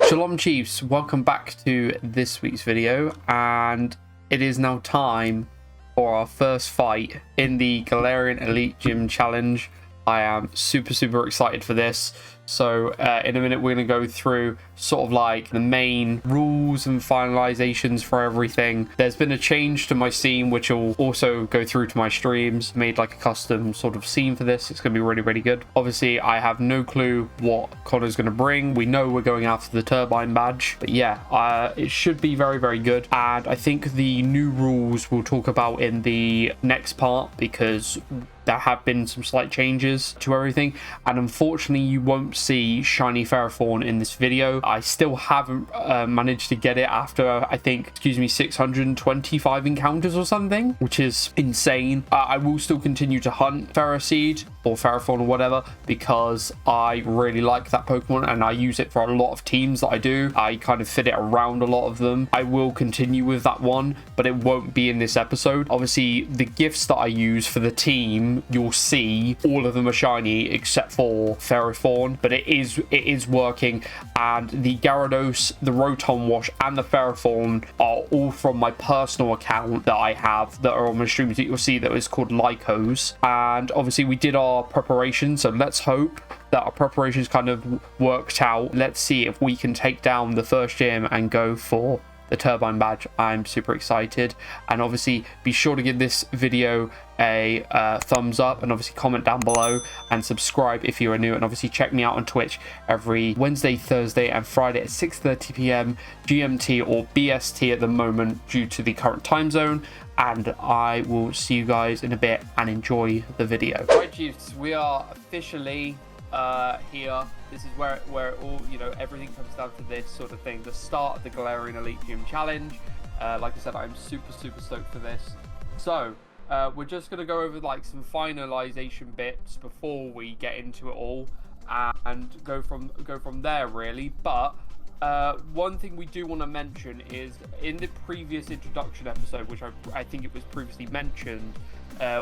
Shalom Chiefs, welcome back to this week's video, and it is now time for our first fight in the Galarian Elite Gym Challenge. I am super excited for this. So in a minute we're going to go through sort of like the main rules and finalizations for everything. There's been a change to my scene which will also go through to my streams. Made like a custom sort of scene for this. It's going to be really good. Obviously I have no clue what Connor's going to bring. We know we're going after the Turbine Badge, but yeah, it should be very good. And I think the new rules we'll talk about in the next part, because there have been some slight changes to everything, and unfortunately you won't see shiny Ferrothorn in this video. I still haven't managed to get it after I think 625 encounters or something, which is insane. I will still continue to hunt Ferroseed or Ferrothorn or whatever, because I really like that Pokemon and I use it for a lot of teams that I do. I kind of fit it around a lot of them. I will continue with that one, but it won't be in this episode. Obviously the gifts that I use for the team, you'll see all of them are shiny except for Ferrothorn, but it is working. And the Gyarados, the Rotom Wash and the Ferrothorn are all from my personal account that I have that are on my streams that you'll see that is called Lycos. And obviously we did our preparation, so let's hope that our preparations kind of worked out. Let's see if we can take down the first gym and go for the Turbine Badge. I'm super excited, and obviously be sure to give this video a thumbs up, and obviously comment down below and subscribe if you are new, and obviously check me out on Twitch every Wednesday, Thursday and Friday at 6:30 p.m. GMT or BST at the moment due to the current time zone. And I will see you guys in a bit, and enjoy the video. Right Chiefs, we are officially here. This is where it all, everything comes down to this sort of thing, the start of the Galarian Elite Gym Challenge. Like I said, I'm super stoked for this. So we're just going to go over like some finalization bits before we get into it all, and go from there really. But one thing we do want to mention is in the previous introduction episode, which I think it was previously mentioned,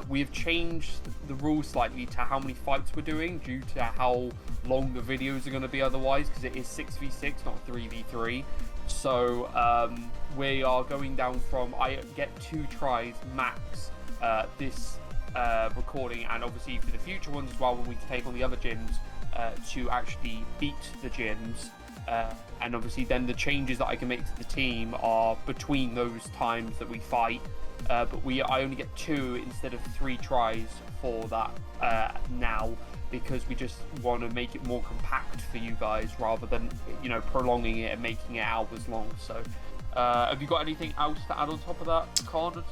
we have changed the rules slightly to how many fights we're doing due to how long the videos are going to be otherwise, because it is 6v6 not 3v3. So we are going down from, I get 2 tries max this recording, and obviously for the future ones as well when we take on the other gyms to actually beat the gyms. And obviously then the changes that I can make to the team are between those times that we fight. But I only get 2 instead of 3 tries for that now, because we just want to make it more compact for you guys rather than prolonging it and making it hours long. So have you got anything else to add on top of that, Con?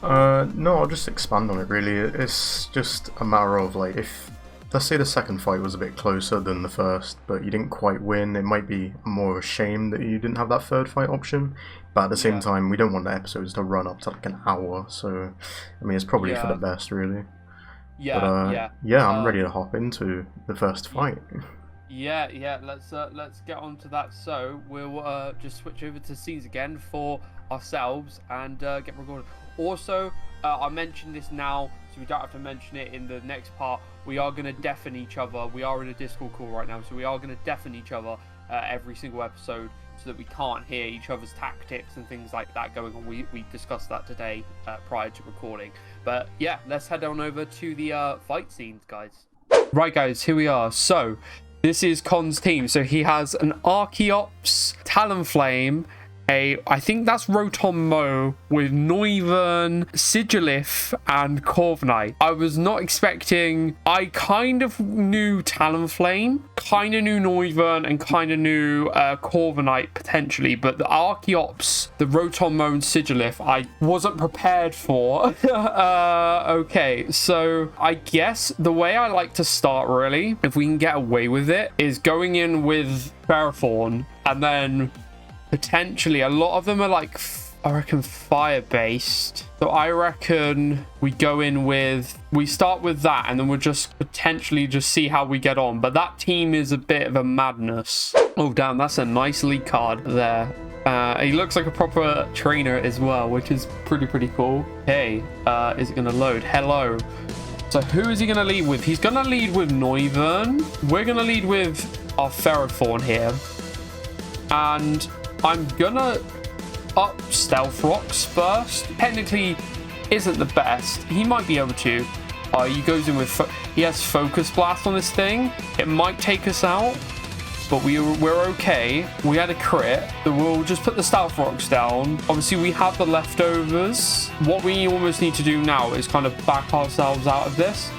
No, I'll just expand on it really. It's just a matter of like, if let's say the second fight was a bit closer than the first, but you didn't quite win, it might be more of a shame that you didn't have that third fight option. But at the same time, we don't want the episodes to run up to like an hour, so I mean it's probably for the best really. Yeah, I'm ready to hop into the first fight. Yeah, let's get on to that. So we'll just switch over to scenes again for ourselves and get recorded. Also, I mentioned this now, so we don't have to mention it in the next part. We are going to deafen each other. We are in a Discord call right now, so we are going to deafen each other every single episode, so that we can't hear each other's tactics and things like that going on. We discussed that today prior to recording. But yeah, let's head on over to the fight scenes, guys. Right, guys, here we are. So this is Con's team. So he has an Archeops, Talonflame, I think that's Rotom with Noivern, Sigilif, and Corviknight. I was not expecting, I kind of knew Talonflame, kind of knew Noivern, and kind of knew Corviknight potentially, but the Archeops, the Rotom and Sigilif, I wasn't prepared for. Okay, so I guess the way I like to start really, if we can get away with it, is going in with Ferrothorn, and then potentially a lot of them are like, I reckon, fire based. So I reckon we go in with, we start with that, and then we'll just potentially just see how we get on. But that team is a bit of a madness. Oh damn, that's a nice league card there. He looks like a proper trainer as well, which is pretty cool. Hey, is it gonna load? Hello. So who is he gonna lead with? He's gonna lead with Noivern. We're gonna lead with our Ferrothorn here. And I'm gonna up Stealth Rocks first. Technically isn't the best. He might be able to. He goes in with... he has Focus Blast on this thing. It might take us out, but we're okay. We had a crit. So we'll just put the Stealth Rocks down. Obviously, we have the leftovers. What we almost need to do now is kind of back ourselves out of this.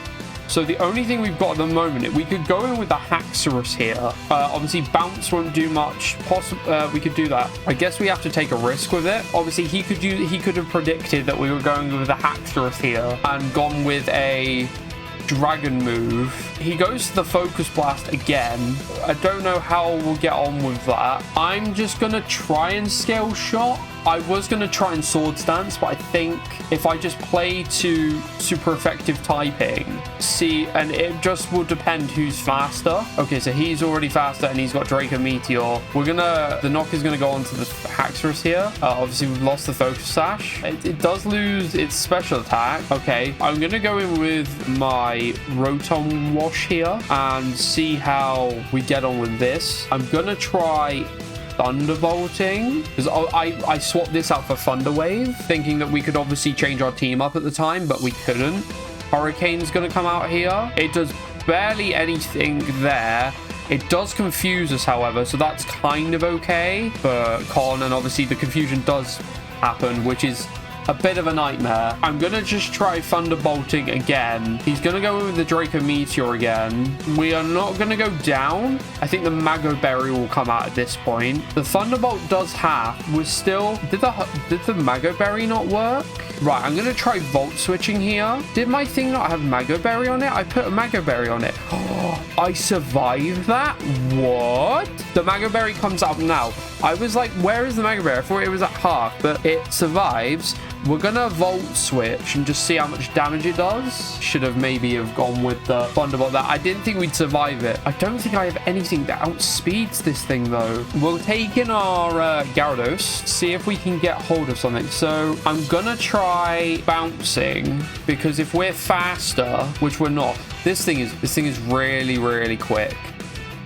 So the only thing we've got at the moment, we could go in with the Haxorus here. Obviously, Bounce won't do much. We could do that. I guess we have to take a risk with it. Obviously, he could have predicted that we were going with the Haxorus here and gone with a Dragon move. He goes to the Focus Blast again. I don't know how we'll get on with that. I'm just going to try and Scale Shot. I was going to try and Sword Stance, but I think if I just play to super effective typing, and it just will depend who's faster. Okay, so he's already faster and he's got Draco Meteor. The knock is going to go on to the Haxorus here. Obviously, we've lost the Focus Sash. It does lose its special attack. Okay, I'm going to go in with my Rotom Wash here and see how we get on with this. I'm going to try Thunderbolting, because I swapped this out for Thunder Wave, thinking that we could obviously change our team up at the time, but we couldn't. Hurricane's going to come out here. It does barely anything there. It does confuse us, however, so that's kind of okay for Con, and obviously the confusion does happen, which is a bit of a nightmare. I'm going to just try Thunderbolting again. He's going to go with the Draco Meteor again. We are not going to go down. I think the Mago Berry will come out at this point. The Thunderbolt does half. We're still... Did the Mago Berry not work? Right, I'm going to try Volt Switching here. Did my thing not have Mago Berry on it? I put a Mago Berry on it. Oh, I survived that? What? The Mago Berry comes out now. I was like, where is the Mago Berry? I thought it was at half, but it survives. We're going to Volt Switch and just see how much damage it does. Should have maybe gone with the Thunderbolt there. I didn't think we'd survive it. I don't think I have anything that outspeeds this thing, though. We'll take in our Gyarados, see if we can get hold of something. So I'm going to try Bouncing, because if we're faster, which we're not, this thing is really, really quick.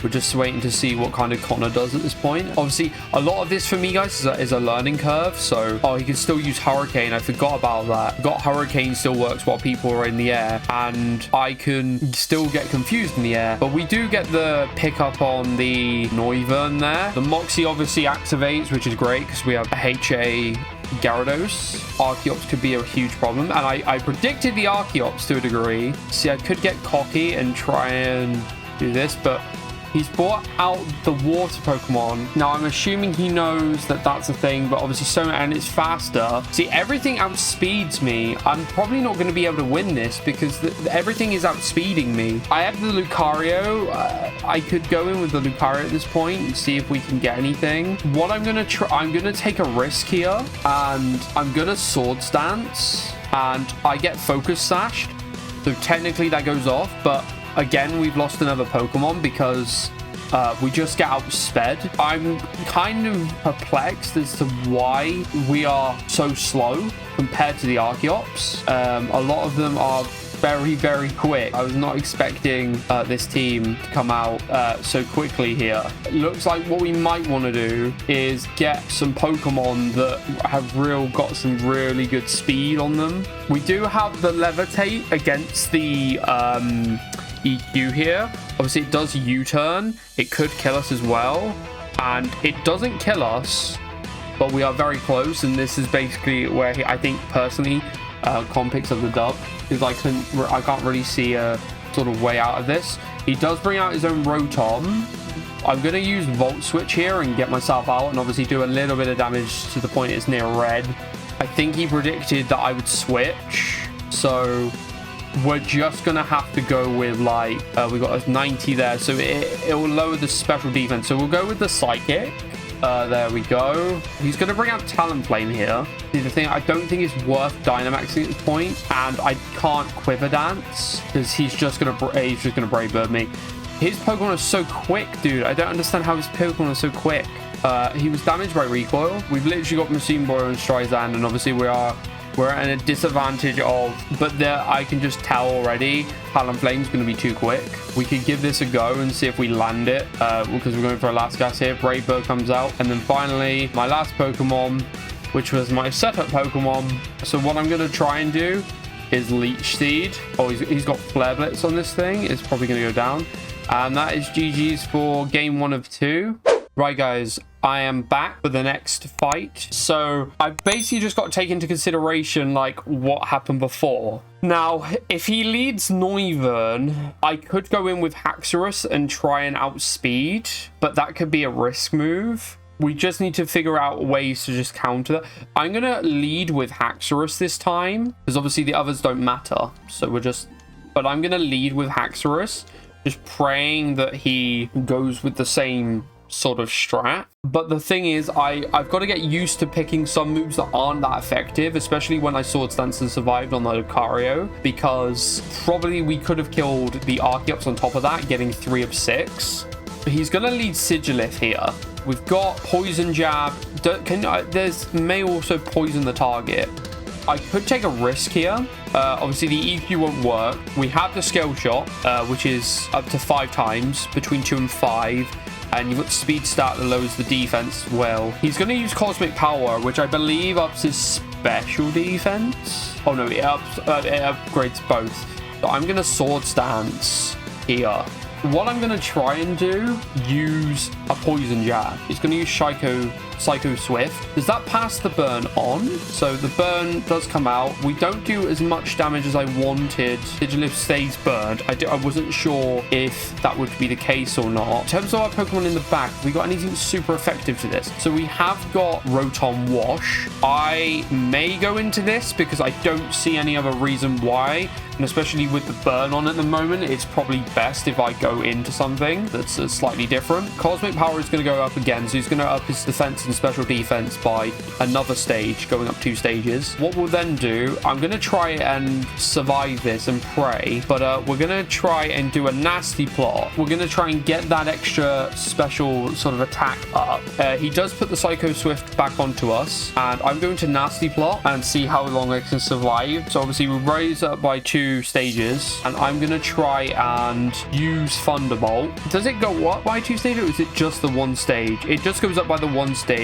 We're just waiting to see what kind of Connor does at this point. Obviously, a lot of this for me, guys, is a learning curve. So, he can still use Hurricane. I forgot about that. Hurricane still works while people are in the air, and I can still get confused in the air. But we do get the pickup on the Noivern there. The Moxie obviously activates, which is great because we have a HA Gyarados. Archeops could be a huge problem, and I predicted the Archeops to a degree. See, I could get cocky and try and do this, but he's brought out the water Pokemon. Now, I'm assuming he knows that that's a thing, but obviously and it's faster. See, everything outspeeds me. I'm probably not going to be able to win this because everything is outspeeding me. I have the Lucario. I could go in with the Lucario at this point and see if we can get anything. What I'm going to try, I'm going to take a risk here, and I'm going to Sword Stance, and I get Focus Sashed. So technically that goes off, but again, we've lost another Pokemon because we just get outsped. I'm kind of perplexed as to why we are so slow compared to the Archeops. A lot of them are very, very quick. I was not expecting this team to come out so quickly here. It looks like what we might want to do is get some Pokemon that have got some really good speed on them. We do have the Levitate against the EQ here. Obviously, it does U-turn. It could kill us as well, and it doesn't kill us, but we are very close. And this is basically where I think personally, Con picks up the dub, because I can't really see a sort of way out of this. He does bring out his own Rotom. I'm going to use Volt Switch here and get myself out, and obviously do a little bit of damage to the point it's near red. I think he predicted that I would switch, so we're just going to have to go with, we got a 90 there, so it will lower the special defense. So we'll go with the Psychic. There we go. He's going to bring out Talonflame here. See, the thing, I don't think it's worth Dynamaxing at this point, and I can't Quiver Dance, because he's just going to Brave Bird me. His Pokemon are so quick, dude. I don't understand how his Pokemon are so quick. He was damaged by Recoil. We've literally got Machine Boy and Streisand, and obviously we are we're at a disadvantage of, but there I can just tell already Talonflame's going to be too quick. We could give this a go and see if we land it, because we're going for a last gas here. Brave Bird comes out, and then finally my last Pokemon, which was my setup Pokemon. So what I'm going to try and do is Leech Seed. Oh, he's got Flare Blitz on this thing. It's probably going to go down, and that is GG's for game 1 of 2. Right, guys, I am back for the next fight. So I basically just got to take into consideration like what happened before. Now, if he leads Noivern, I could go in with Haxorus and try and outspeed, but that could be a risk move. We just need to figure out ways to just counter that. I'm going to lead with Haxorus this time, because obviously the others don't matter. So but I'm going to lead with Haxorus, just praying that he goes with the same sort of strat. But the thing is, I've got to get used to picking some moves that aren't that effective, especially when I Swords Dance and survived on the Lucario, because probably we could have killed the Archeops on top of that, getting 3 of 6. He's going to lead Sigilith here. We've got Poison Jab. There's may also poison the target. I could take a risk here. Obviously, the EQ won't work. We have the Scale Shot, which is up to 5 times, between 2 and 5. And you've got the speed stat that lowers the defense as well. He's going to use Cosmic Power, which I believe ups his special defense. Oh, no, it upgrades both. So I'm going to Swords Dance here. What I'm going to try and do, use a Poison Jab. He's going to use Psycho Swift. Does that pass the burn on? So the burn does come out. We don't do as much damage as I wanted. Sigilith stays burned. I wasn't sure if that would be the case or not. In terms of our Pokemon in the back, we got anything super effective to this? So we have got Rotom Wash. I may go into this because I don't see any other reason why. And especially with the burn on at the moment, it's probably best if I go into something that's slightly different. Cosmic Power is going to go up again, so he's going to up his defense and special defense by another stage, going up 2 stages. What we'll then do, I'm going to try and survive this and pray, but we're going to try and do a Nasty Plot. We're going to try and get that extra special sort of attack up. He does put the Psycho Swift back onto us, and I'm going to Nasty Plot and see how long I can survive. So obviously we raise up by 2 stages, and I'm going to try and use Thunderbolt. Does it go up by 2 stages, or is it just the 1 stage? It just goes up by the 1 stage.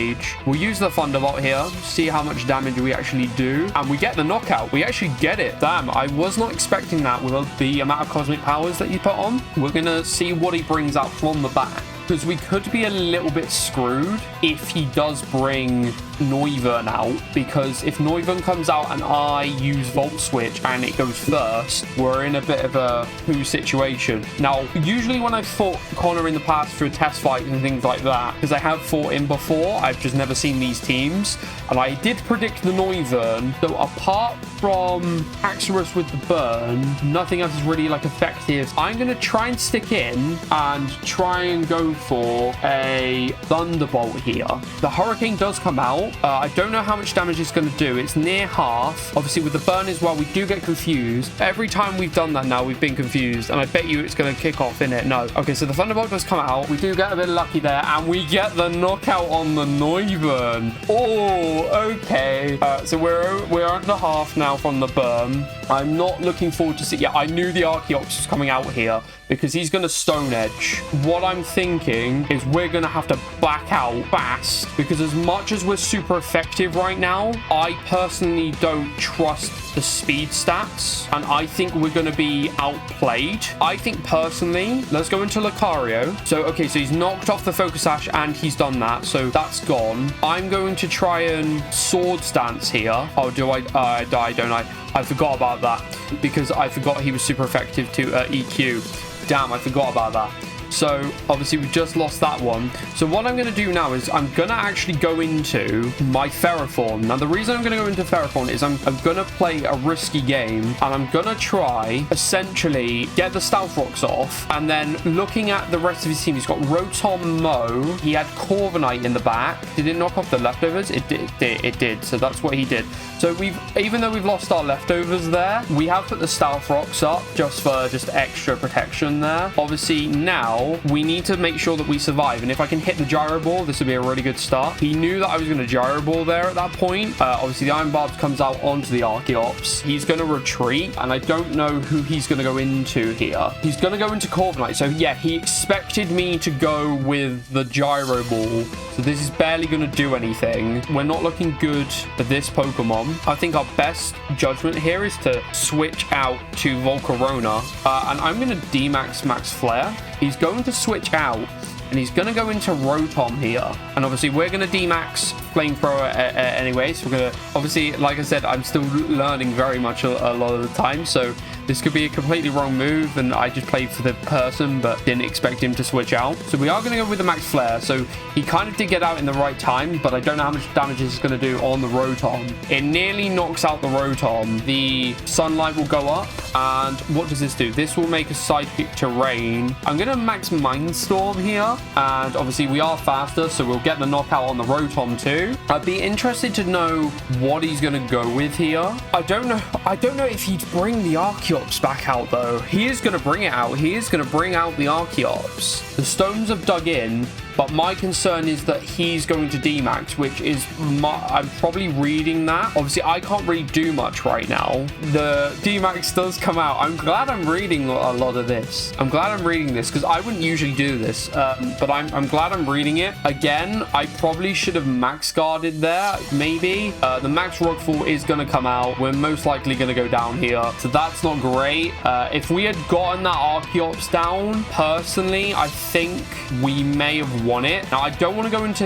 We'll use the Thunderbolt here, see how much damage we actually do, and we get the knockout. We actually get it. Damn, I was not expecting that with the amount of Cosmic Powers that you put on. We're going to see what he brings out from the back, because we could be a little bit screwed if he does bring Noivern out, because if Noivern comes out and I use Volt Switch and it goes first, we're in a bit of a poo situation. Now, usually when I've fought Connor in the past through test fights and things like that, because I have fought him before, I've just never seen these teams, and I did predict the Noivern. So apart from Haxorus with the burn, nothing else is really like effective. I'm going to try and stick in and try and go for a Thunderbolt here. The Hurricane does come out. I don't know how much damage it's going to do. It's near half. Obviously, with the burn as well, we do get confused. Every time we've done that now, we've been confused. And I bet you it's going to kick off, innit? No. Okay, so the Thunderbolt does come out. We do get a bit lucky there. And we get the knockout on the Noivern. Oh, okay. So we're under half now from the burn. I'm not looking forward to see... Yeah, I knew the Archeops was coming out here, because he's going to Stone Edge. What I'm thinking is we're going to have to back out fast, because as much as we're super effective right now, I personally don't trust the speed stats, and I think we're going to be outplayed. I think personally, let's go into Lucario. So, okay, so he's knocked off the Focus Sash and he's done that, so that's gone. I'm going to try and Swords Dance here. Oh, do I die, don't I? I forgot about that, because I forgot he was super effective to EQ. Damn, I forgot about that. So obviously we just lost that one. So what I'm going to do now is I'm going to actually go into my Ferrothorn. Now the reason I'm going to go into Ferrothorn is I'm going to play a risky game, and I'm going to try essentially get the Stealth Rocks off, and then looking at the rest of his team, he's got Rotom Mow, he had Corviknight in the back. Did it knock off the leftovers? It did. So that's what he did. So even though we've lost our leftovers there, we have put the Stealth Rocks up just for extra protection there. Obviously now now, we need to make sure that we survive. And if I can hit the gyro ball, this would be a really good start. He knew that I was going to gyro ball there at that point. Obviously, the Iron Barbs comes out onto the Archeops. He's going to retreat, and I don't know who he's going to go into here. He's going to go into Corviknight. So, yeah, he expected me to go with the gyro ball. So this is barely going to do anything. We're not looking good for this Pokemon. I think our best judgment here is to switch out to Volcarona. And I'm going to D-Max Max Flare. He's going to switch out, and he's going to go into Rotom here. And obviously, we're going to D-Max Flamethrower anyway. So we're going to, obviously, like I said, I'm still learning very much a lot of the time. So this could be a completely wrong move, and I just played for the person, but didn't expect him to switch out. So we are going to go with the Max Flare. So he kind of did get out in the right time, but I don't know how much damage this is going to do on the Rotom. It nearly knocks out the Rotom. The Sunlight will go up, and what does this do? This will make a Psychic Terrain. I'm going to Max Mindstorm here, and obviously we are faster, so we'll get the knockout on the Rotom too. I'd be interested to know what he's going to go with here. I don't know if he'd bring the Archeops back out though. He is going to bring it out. He is going to bring out the Archeops. The stones have dug in, but my concern is that he's going to D-Max, which is I'm probably reading that. Obviously, I can't really do much right now. The D-Max does come out. I'm glad I'm reading a lot of this. I'm glad I'm reading this because I wouldn't usually do this, but I'm glad I'm reading it. Again, I probably should have max guarded there, maybe. The Max Rockfall is going to come out. We're most likely going to go down here, so that's not great. If we had gotten that Archeops down, personally, I think we may have won it. Now, I don't want to go into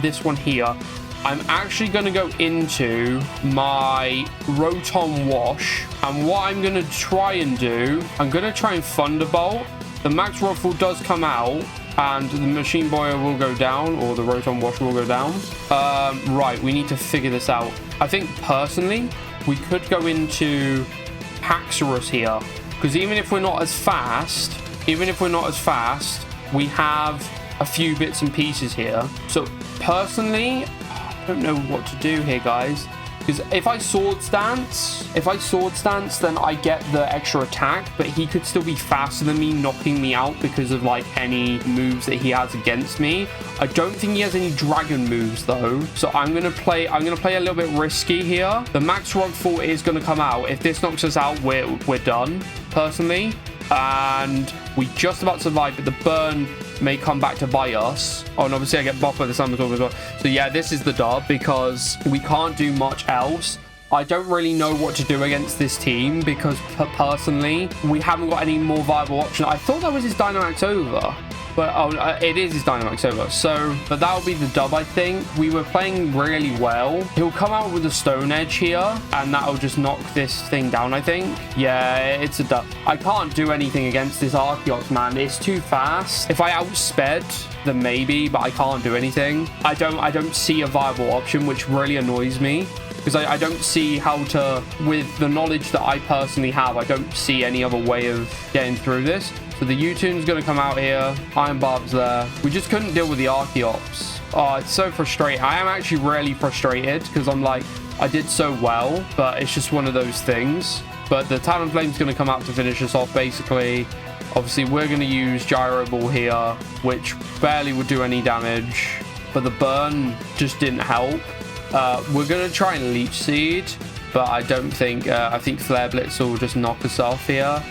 this one here. I'm actually going to go into my Rotom Wash, and what I'm going to try and do, I'm going to try and Thunderbolt. The Max Rockfall does come out, and the Machine Boya will go down, or the Rotom Wash will go down. Right, we need to figure this out. I think, personally, we could go into Haxorus here, because even if we're not as fast, we have a few bits and pieces here. So personally, I don't know what to do here, guys, because if I Sword Stance, then I get the extra attack, but he could still be faster than me, knocking me out because of like any moves that he has against me. I don't think he has any dragon moves though, so I'm gonna play a little bit risky here. The Max Rockfall is gonna come out. If this knocks us out, we're done, personally. And we just about survived, but the burn may come back to bite us. Oh, and obviously I get buffed by the Summer Talk as well. So yeah, this is the dub because we can't do much else. I don't really know what to do against this team because personally, we haven't got any more viable option. I thought that was his Dynamax over. But it is his Dynamax over. So, but that'll be the dub, I think. We were playing really well. He'll come out with a Stone Edge here, and that'll just knock this thing down, I think. Yeah, it's a dub. I can't do anything against this Archeops, man. It's too fast. If I outsped, then maybe, but I can't do anything. I don't see a viable option, which really annoys me. Because I don't see how to, with the knowledge that I personally have, I don't see any other way of getting through this. So the U-Tune's going to come out here. Iron Barb's there. We just couldn't deal with the Archeops. Oh, it's so frustrating. I am actually really frustrated because I'm like, I did so well, but it's just one of those things. But the Talonflame's going to come out to finish us off, basically. Obviously, we're going to use Gyro Ball here, which barely would do any damage. But the burn just didn't help. We're going to try and Leech Seed, but I don't think... I think Flare Blitz will just knock us off here.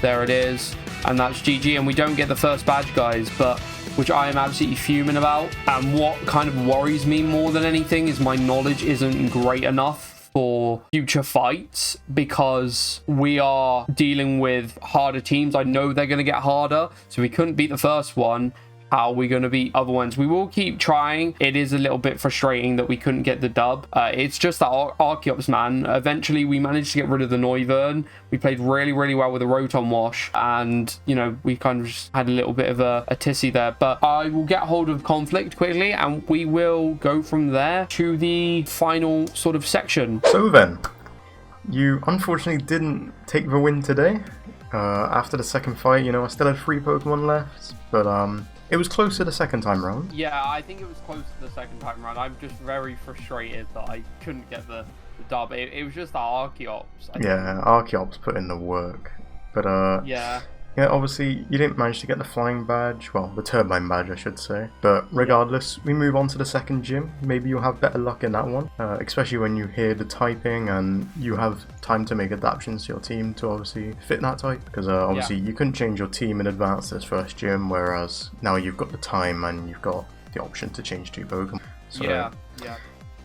There it is. And that's GG, and we don't get the first badge, guys, but which I am absolutely fuming about. And what kind of worries me more than anything is my knowledge isn't great enough for future fights because we are dealing with harder teams. I know they're going to get harder, so we couldn't beat the first one. How are we going to beat other ones? We will keep trying. It is a little bit frustrating that we couldn't get the dub. It's just that Archeops, man. Eventually, we managed to get rid of the Noivern. We played really, really well with the Rotom Wash. And, you know, we kind of just had a little bit of a tissy there. But I will get hold of Conflict quickly, and we will go from there to the final sort of section. So then, you unfortunately didn't take the win today. After the second fight, you know, I still had 3 Pokemon left. But, it was closer the second time round. Yeah, I think it was close to the second time round. I'm just very frustrated that I couldn't get the dub. It was just the Archeops. Yeah, Archeops put in the work. But, yeah. Yeah, obviously you didn't manage to get the flying badge, well, the turbine badge I should say, but regardless, we move on to the second gym. Maybe you'll have better luck in that one, especially when you hear the typing and you have time to make adaptations to your team to obviously fit that type, because obviously you couldn't change your team in advance this first gym, whereas now you've got the time and you've got the option to change 2 Pokemon. So, yeah.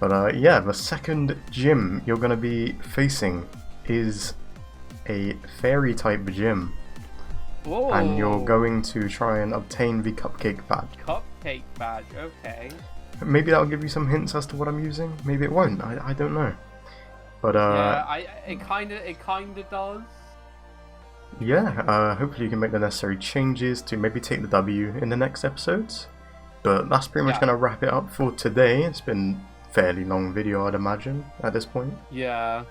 But yeah, the second gym you're going to be facing is a fairy type gym. Whoa. And you're going to try and obtain the cupcake badge. Cupcake badge, okay. Maybe that'll give you some hints as to what I'm using. Maybe it won't. I don't know. But yeah, it kinda does. Yeah, hopefully you can make the necessary changes to maybe take the W in the next episodes. But that's pretty much gonna wrap it up for today. It's been a fairly long video, I'd imagine, at this point. Yeah.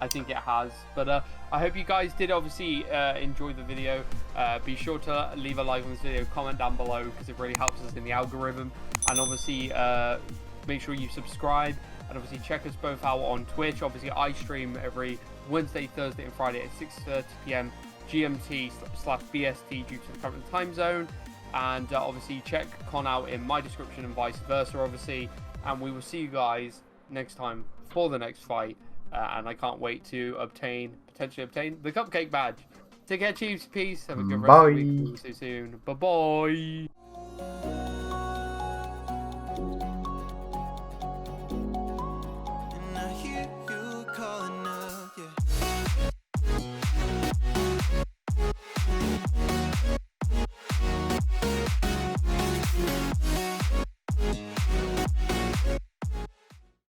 I think it has, but I hope you guys did obviously enjoy the video. Be sure to leave a like on this video, comment down below, because it really helps us in the algorithm, and obviously make sure you subscribe, and obviously check us both out on Twitch. Obviously I stream every Wednesday, Thursday and Friday at 6:30 PM GMT/BST due to the current time zone, and obviously check Con out in my description and vice versa obviously, and we will see you guys next time for the next fight. And I can't wait to potentially obtain the cupcake badge. Take care, Chiefs. Peace. Have a good rest of the week. See you soon. Bye-bye.